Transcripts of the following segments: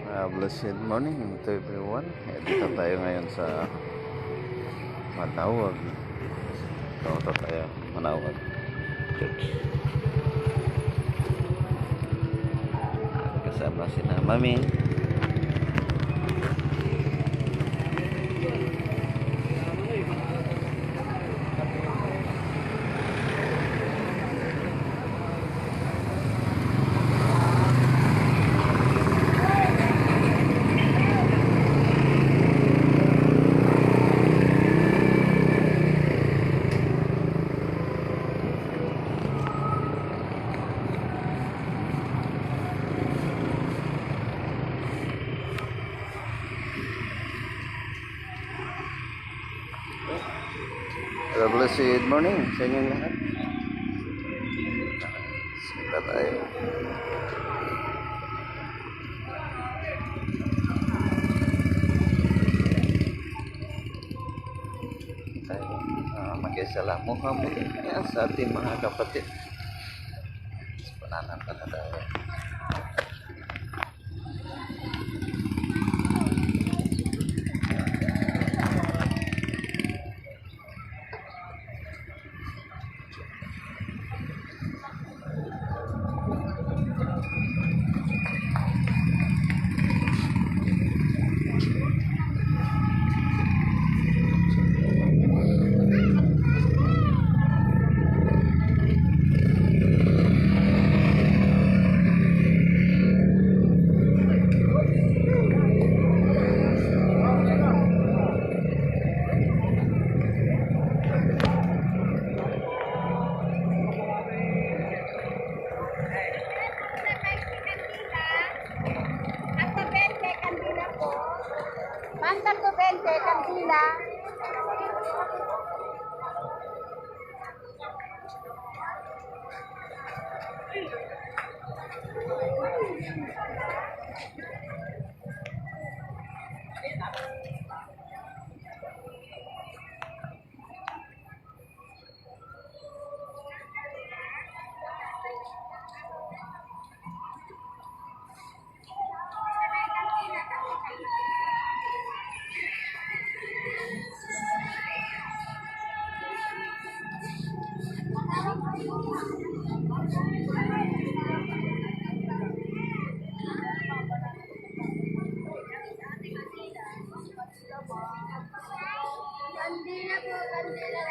Blessed morning to everyone. Dito tayo ngayon sa Manawag. Ito tayo, Manawag Church. Kasama si na Mami. Blessed morning sa inyong lahat. Sita tayo. Mag-isalamuha muli sa ating mga kapatid. Pananan pa na tayo. Manda to 20, kandila. Kandila po, kandila.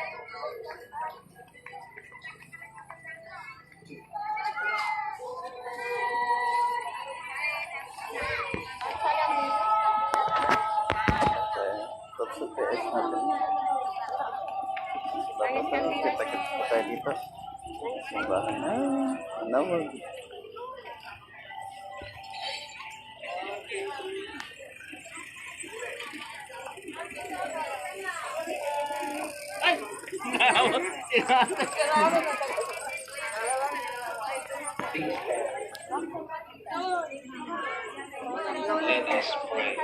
Kita-kita pa tayo dito. Simbahan na Manawag. Let us pray.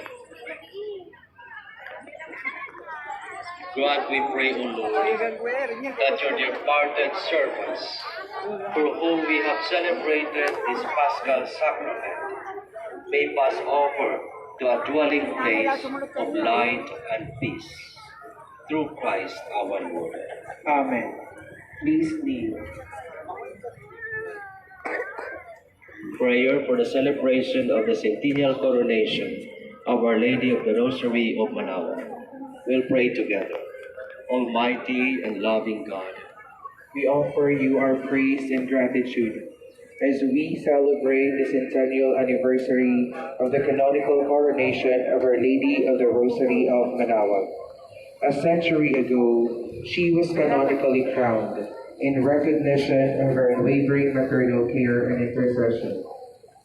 God, we pray, O Lord, that your departed servants, for whom we have celebrated this Paschal sacrament, may pass over to a dwelling place of light and peace. Through Christ our Lord. Amen. Please kneel. Prayer for the celebration of the centennial coronation of Our Lady of the Rosary of Manawag. We'll pray together. Almighty and loving God, we offer you our praise and gratitude as we celebrate the centennial anniversary of the canonical coronation of Our Lady of the Rosary of Manawag. A century ago, she was canonically crowned in recognition of her unwavering maternal care and intercession,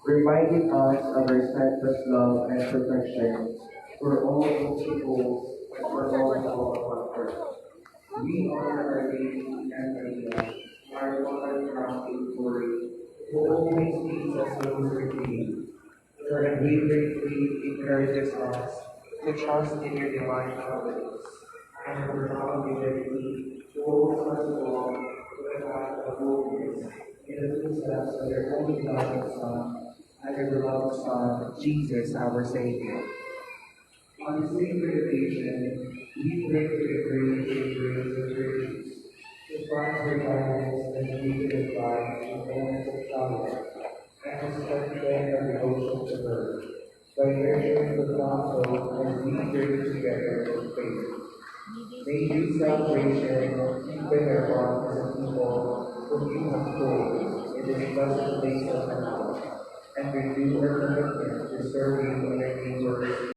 reminding us of her steadfast love and protection for all those people and for all who call upon her. We honor Our Lady and Maria, our Mother crowned in glory, who always leads us closer to you. Her unwavering faith encourages us to trust in your divine providence, and her longevity holds us along to the path of holiness in the footsteps of your only beloved Son, and your beloved Son, Jesus, our Savior. On this sacred occasion, we pray for the grace and grace of virtues, to find your guidance and lead of life in moments of power, and to strengthen our devotion to her, by nurturing the gospel and we journey together in faith. May this celebration deepen our bond as a people whom you have called in this blessed place of Manila, and renew our commitment to serve you and our neighbors